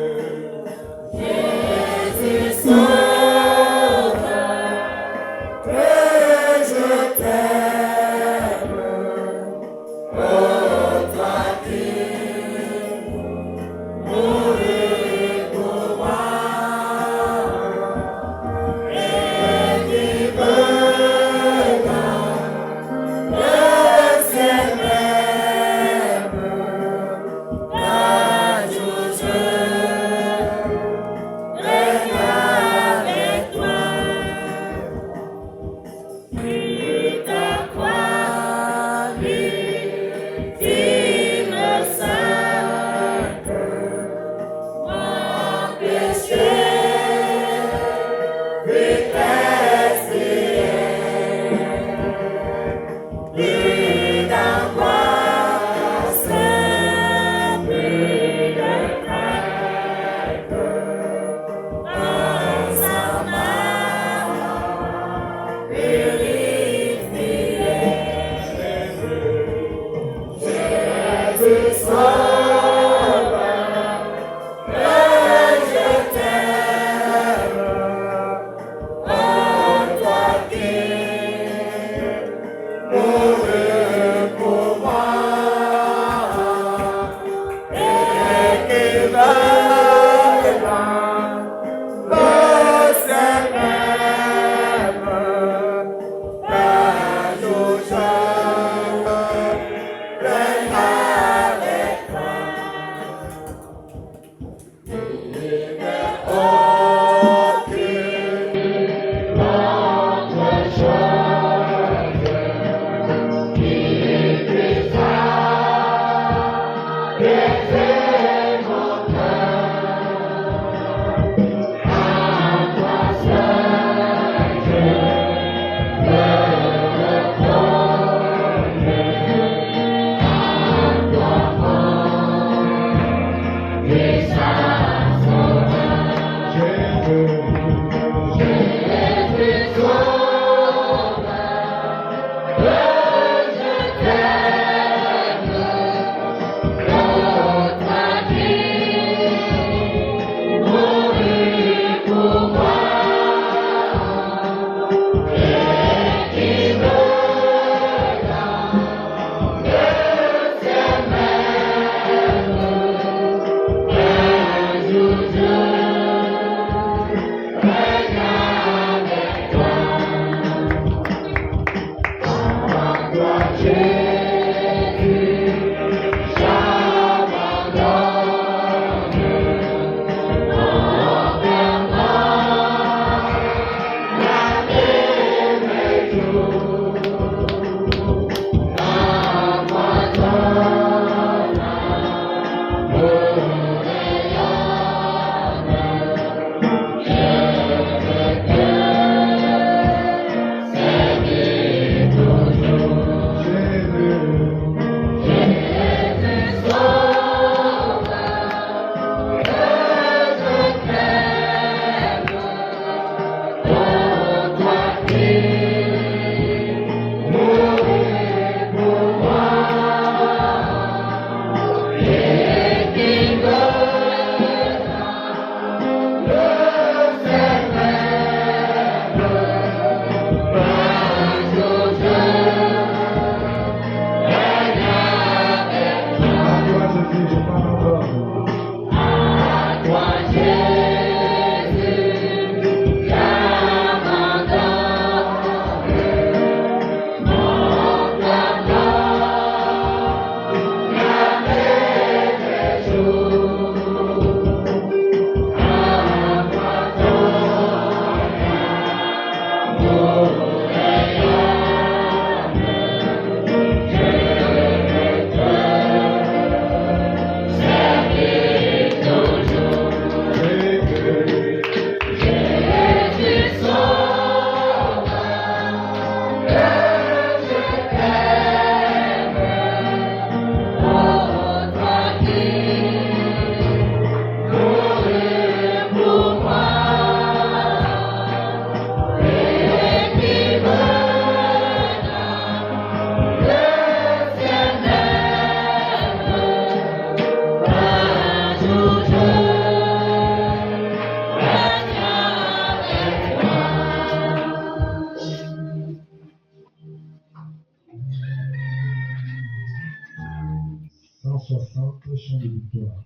160, chant de victoire.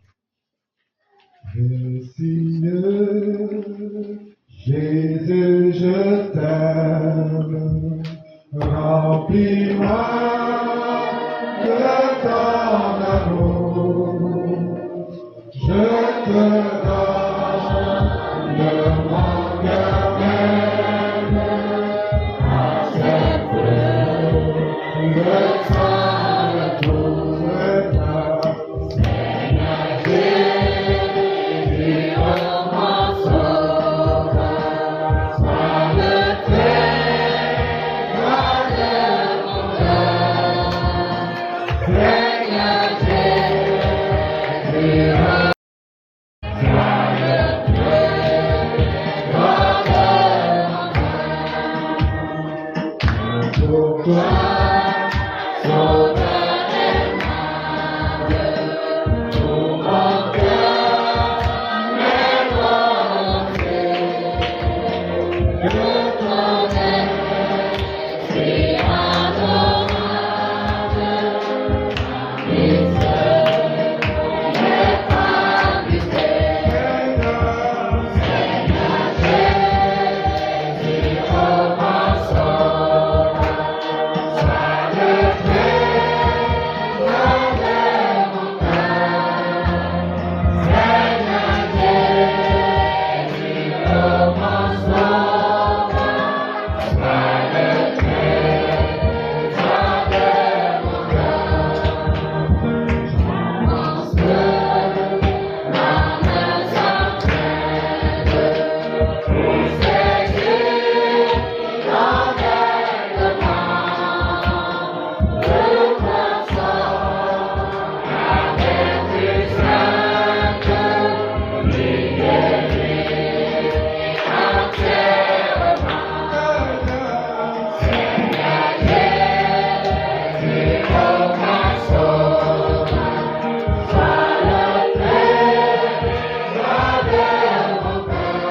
Seigneur, Jésus, je t'aime, remplis-moi de ton amour, je te donne mon cœur même, accepte le sang de tout le temps, Seigneur Jésus, mon sauveur, sois le trésor de mon cœur, Seigneur Jésus, sois le trésor de mon cœur. Pour toi, sauveur aimable, tout mon cœur m'est volonté. Je t'honneur, si adorable, parmi ceux les femmes du Seigneur, Seigneur Jésus, oh mon sauveur, sois le trésor de mon cœur, Seigneur Jésus, oh mon sauveur, sois le trésor de mon cœur. Mon seul âme s'entraîne pour séduire l'enlèvement, le consort avec du sainte, lui guérir entièrement. Seigneur Jésus, oh mon sauveur, sois le trésor de mon cœur.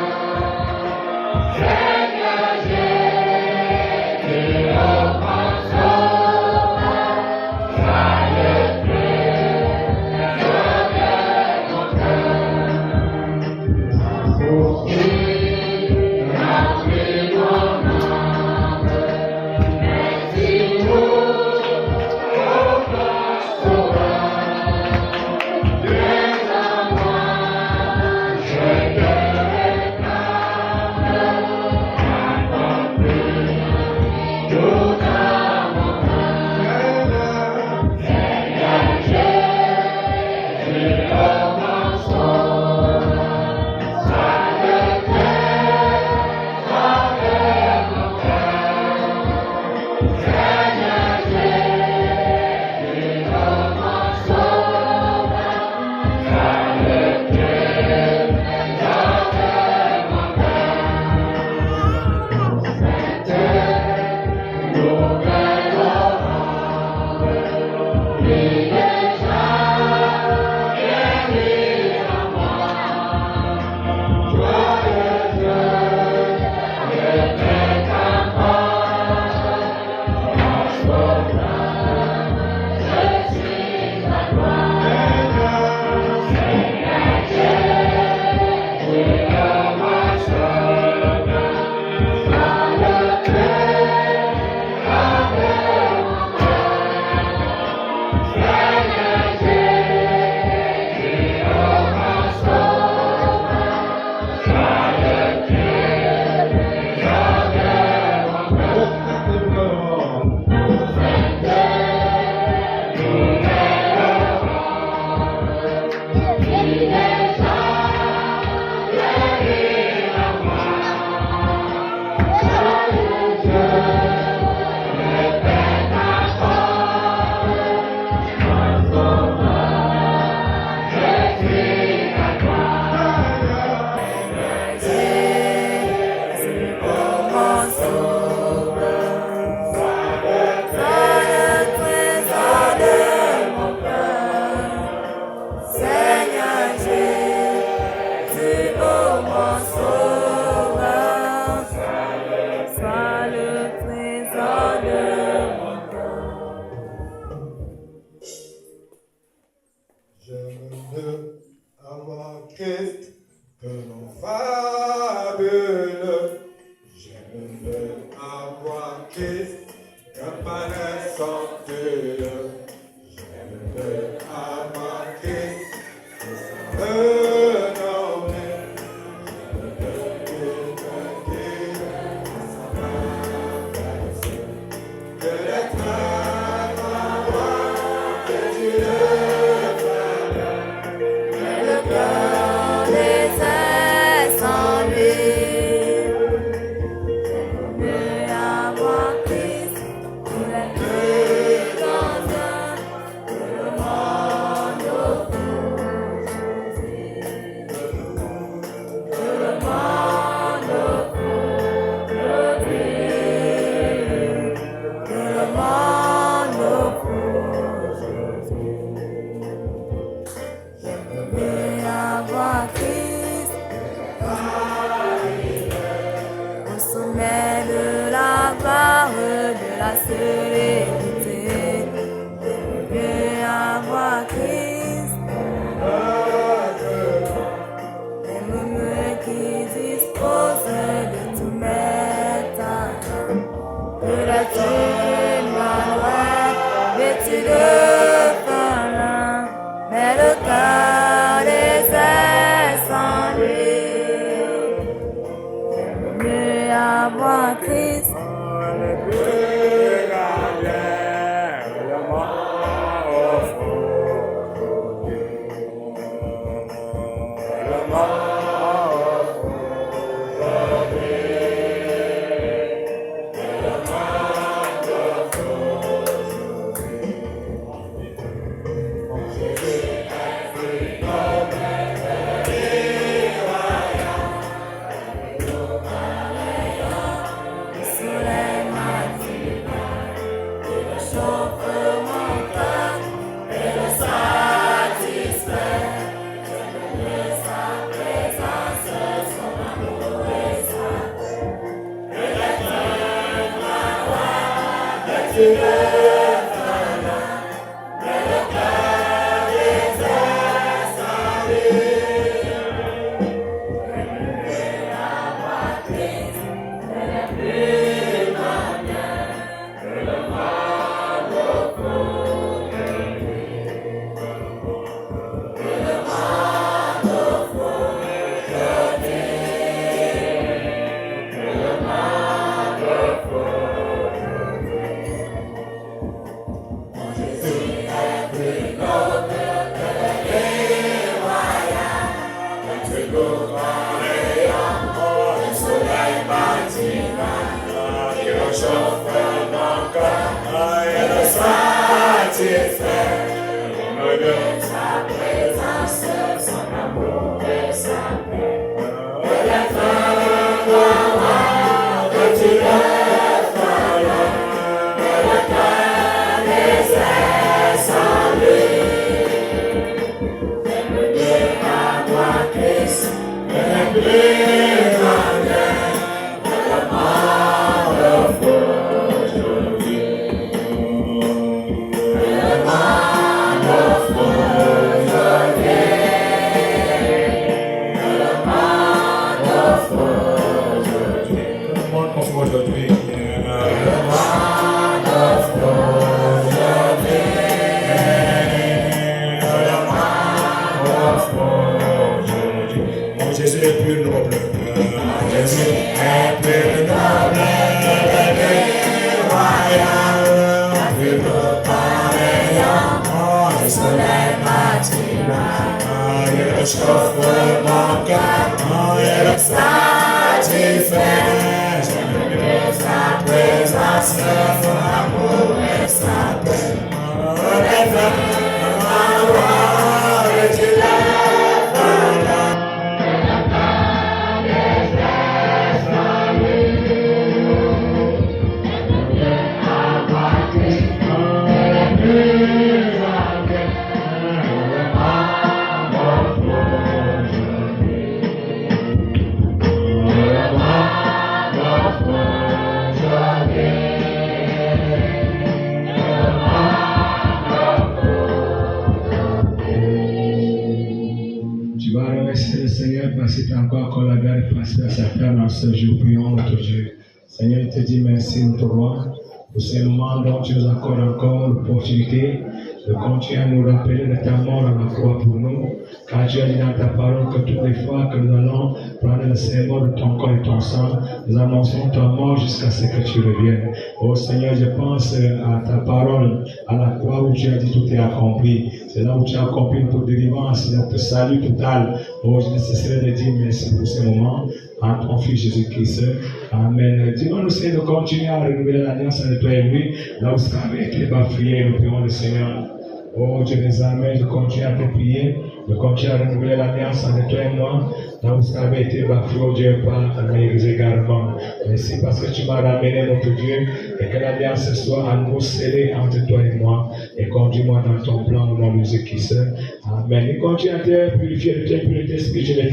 Seigneur Jésus, oh mon sauveur, sois le trésor de mon cœur. Pour qui remplis mon âme, merci pour ton sauveur. Viens à moi, je te réclame, accomplis tout dans mon cœur. Seigneur Jésus, oh mon sauveur, sois le trésor de mon cœur. Seigneur Jésus, oh mon sauveur, sois le trésor de mon cœur. Sainte, nouvelle offrande, prie déjà, guéris en moi. Joyeux Dieu, je t'aime encore, Ce jour, prions notre Dieu. Seigneur, il te dit merci, notre roi, pour ces moments dont tu nous accordes encore l'opportunité de continuer à nous rappeler de ta mort à la croix pour nous, car tu as dit dans ta parole que toutes les fois que nous allons prendre le symbole de ton corps et ton sang, nous annonçons ta mort jusqu'à ce que tu reviennes. Oh Seigneur, je pense à ta parole, à la croix où tu as dit tout est accompli. C'est là où tu as accompli notre délivrance, notre salut total. Oh, je ne cesserai de dire merci pour ces moments. En ton Fils Jésus-Christ. Amen. Dis-moi, nous Seigneur, de continuer à renouveler l'alliance entre toi et lui, là où ça avait été bafouillé, nous prions le Seigneur. Oh Dieu des armées, je continue à te prier, je continue à renouveler l'alliance entre toi et moi, là où ça avait été bafoué, oh Dieu, par mes égarements. Merci parce que tu m'as ramené, notre Dieu, et que l'alliance soit à nouveau scellée entre toi et moi, et conduis-moi dans ton plan au nom de Jésus-Christ. Amen. Et continue à te purifier de tes puretés spirituelles,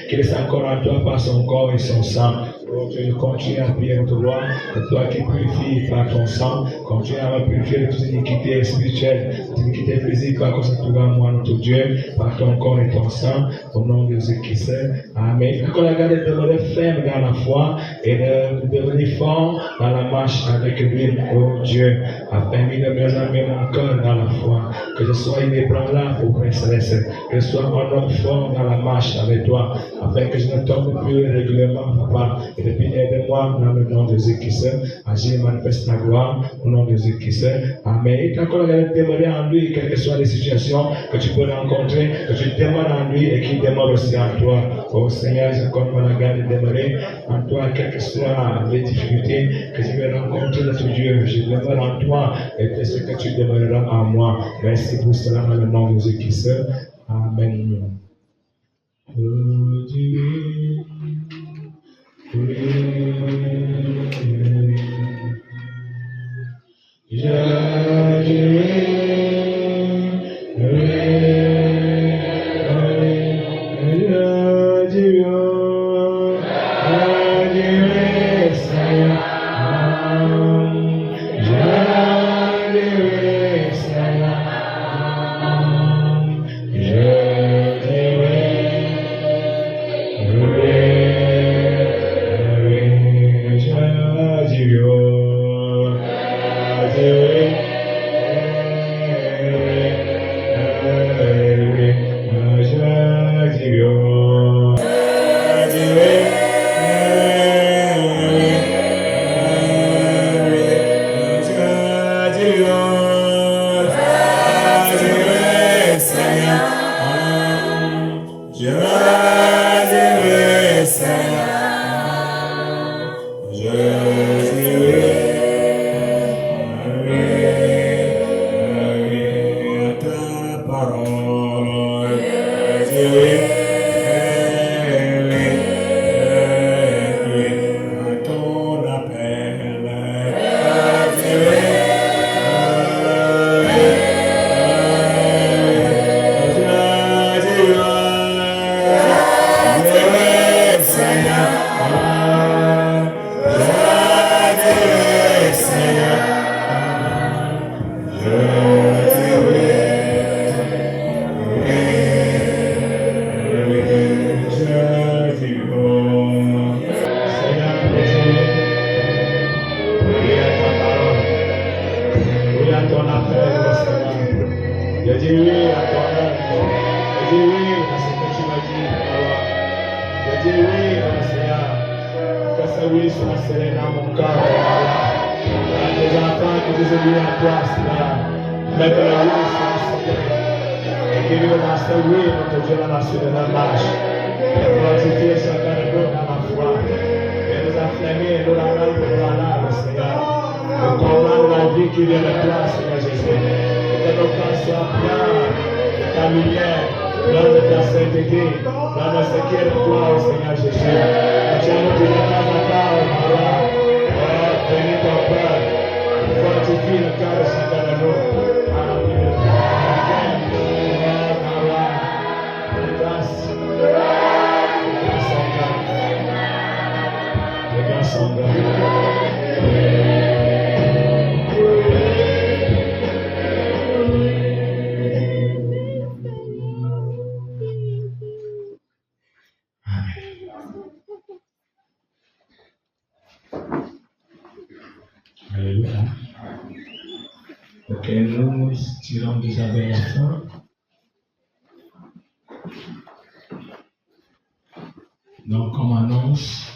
qu'il est encore en toi par son corps et son sang. Oh Dieu, continue à prier notre roi, que toi qui purifies par ton sang, continue à me purifier de toute iniquité spirituelle, toute iniquité physique, par cause de tout moi, notre Dieu, par ton corps et ton sang, au nom de Jésus-Christ. Amen. Que la garde de demeurer ferme dans la foi et de devenir fort dans la marche avec lui, oh Dieu, afin de me ramener mon cœur dans la foi, que je sois inébranlable au Prince Céleste, que je sois un homme fort dans la marche avec toi, afin que je ne tombe plus régulièrement, papa. Et depuis, aide-moi dans le nom de Jésus-Christ. Agis et manifeste ta gloire au nom de Jésus-Christ. Amen. Et encore demeurer en lui, quelles que soient les situations que tu peux rencontrer, que tu demeures en lui et qu'il demeure aussi en toi. Oh Seigneur, j'accorde la garde de demeurer en toi, quelles que soient les difficultés que je vais rencontrer, notre Dieu. Je demeure en toi et c'est ce que tu demeureras en moi. Merci pour cela dans le nom de Jésus-Christ. Amen. Oh Dieu. Alléluia. Ok, nous tirons déjà vers la fin. Donc, comme annonce,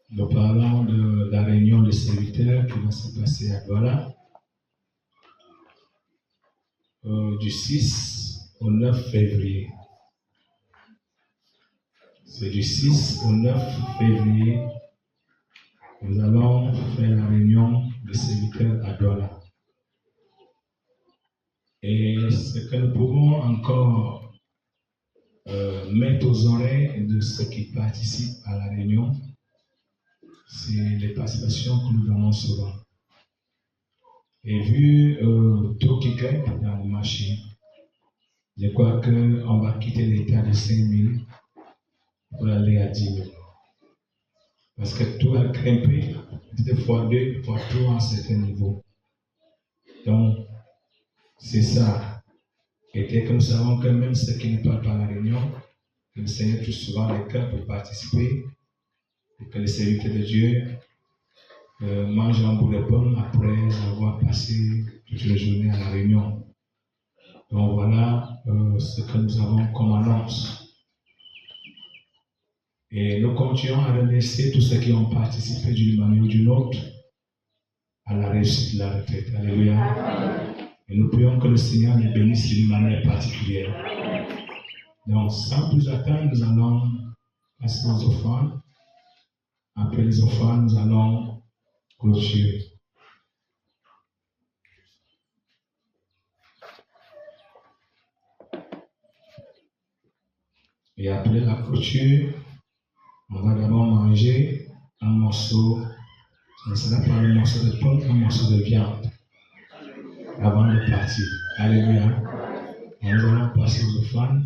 nous parlons de la réunion des serviteurs qui va se passer à Douala du 6 au 9 février. C'est du 6 au 9 février. Nous allons faire la réunion des serviteurs à Douala. Et ce que nous pouvons encore mettre aux oreilles de ceux qui participent à la réunion, c'est les participations que nous donnons souvent. Et vu tout qui gagne dans le marché, je crois qu'on va quitter l'état de 5 000 pour aller à 10 000. Parce que tout a grimpé, peut-être fois 2, fois 3 à un certain niveau. Donc, c'est ça. Et dès que nous savons que même ceux qui ne parlent pas à la réunion, que le Seigneur touche souvent les cœurs pour participer, et que les serviteurs de Dieu mangent un bout de pain après avoir passé toute la journée à la réunion. Donc voilà ce que nous avons comme annonce. Et nous continuons à remercier tous ceux qui ont participé d'une manière ou d'une autre à la réussite de la retraite. Alléluia. Et nous prions que le Seigneur les bénisse d'une manière particulière. Donc, sans plus attendre, nous allons passer aux offrandes. Après les offrandes, nous allons clôturer. Et après la clôture, on va d'abord manger un morceau, ce ne sera pas un morceau de pain, un morceau de viande, avant de partir. Alléluia. Et nous allons passer aux offrandes.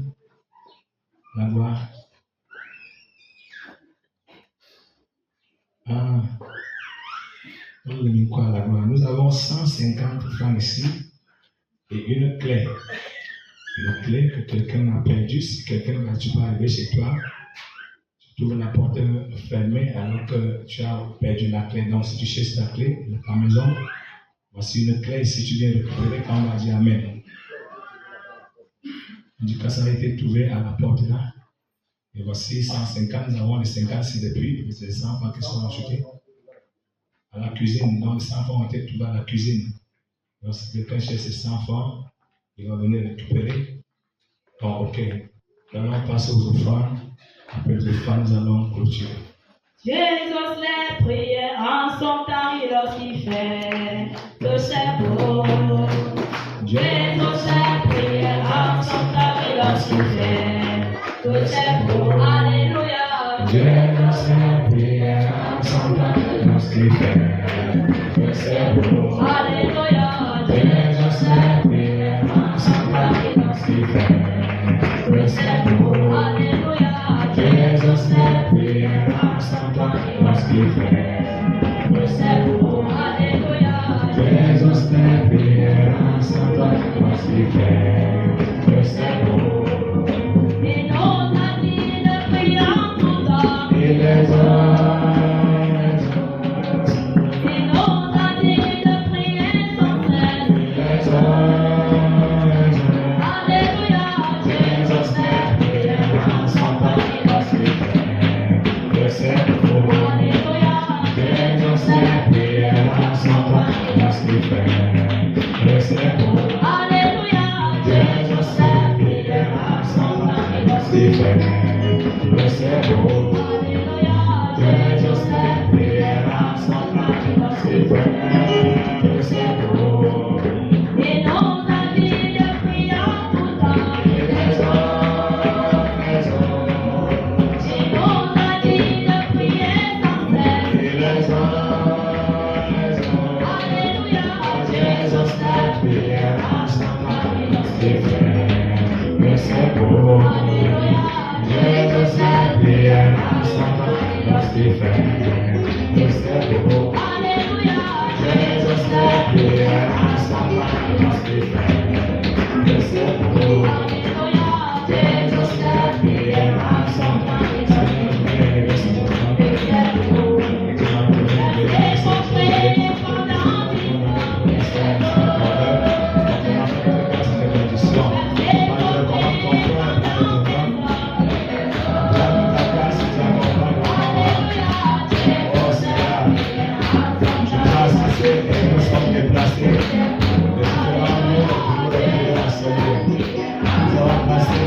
La gloire. Nous avons 150 francs ici et une clé. Une clé que quelqu'un a perdue. Si quelqu'un ne va pas arriver chez toi, tu trouves la porte fermée alors que tu as perdu la clé. Donc si tu cherches ta clé dans ta maison, voici une clé. Si tu viens récupérer, quand on va dire Amen. On dit que ça a été trouvé à la porte là. Et voici 150, nous avons les 50 ici depuis, c'est les 100 francs qui sont achetés à la cuisine. Donc les 100 francs ont été trouvés à la cuisine. Donc si quelqu'un cherche ces 100 francs, il va venir récupérer. Donc ok, nous allons passer aux offrandes. Après les offrandes, nous allons clôturer. Jésus les prières en son temps lorsqu'il fait que c'est beau. Jésus les prières en son temps lorsqu'il fait que c'est beau. Alléluia. Jésus les prières en son temps lorsqu'il fait que c'est beau. Alléluia. Jésus les prières en son temps lorsqu'il fait que c'est beau. Alléluia. Jésus les prières en son temps lorsqu'il fait que c'est beau. Alléluia. Jésus les prières en son temps lorsqu'il fait que c'est beau. Et nos amis de prier en tout temps. Et les hommes, Et nos amis de prier sans cesse. les hommes, Alléluia. Jésus les prières en son temps lorsqu'il fait que c'est beau. Alléluia. Jésus les prières en son temps lorsqu'il fait que c'est beau. Alléluia. Jésus les prières en son temps lorsqu'il fait que c'est beau. Alléluia. Jésus les prières en son temps lorsqu'il fait que c'est beau. Et nos amis de prier en tout temps. Et les hommes, Et nos amis de prier sans cesse. et les hommes, Alléluia. Jésus les prières en son temps lorsqu'il fait que c'est beau. Jésus les prières en son temps lorsqu'il fait que c'est beau. Alléluia. Jésus les prières en son temps lorsqu'il fait que c'est beau. Alléluia. Jésus les prières en son temps lorsqu'il fait que c'est beau. Et pour prier pendant 10 ans. déplacés et nous sommes déplacés de différents lieux de la semaine. Nous avons passé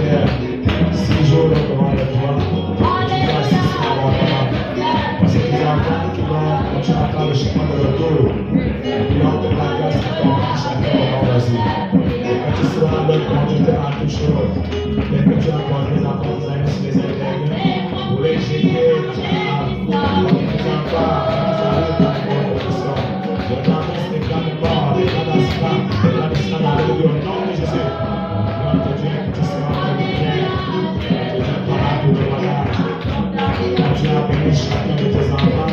6 jours devant le toit. Nous assistons à la maman. Parce que les enfants qui vont continuer à faire le chemin de retour. Et puis on te la grâce à ton chacun au nom de Jésus. Et quand tu seras leur conducteur en toutes choses, dès que tu as conduit les enfants des amis sur les intègres, pour les jeter, tu as les enfants, je t'annonce les grandes morts, les grands ascans, les grands ascans dans le nom de Jésus. Gloire de Dieu, que tu seras en bien. Que Dieu fera tout le malade. Quand tu as béni chacun de tes enfants,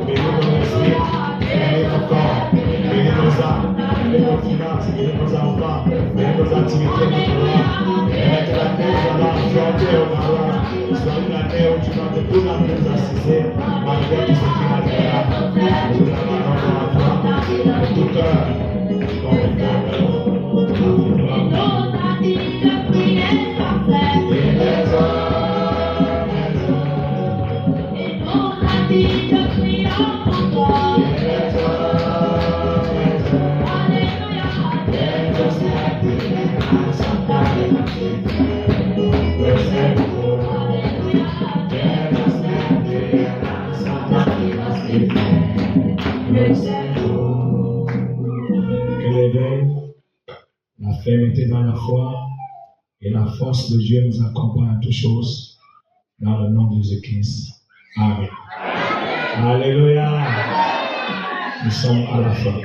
bénis nos esprits, bénis nos corps, bénis nos âmes, bénis nos finances, bénis nos enfants, bénis nos activités, nos programmes. Et que l'année où nous allons affronter au Maroc soit une année où tu vas de plus en plus assister, malgré tout ce qui m'arrivera. Nous allons de tout cœur, comme le cœur. La fermeté dans la foi et la force de Dieu nous accompagne à toutes choses dans le nom de Jésus-Christ. Amen. Alléluia. Nous sommes à la fin.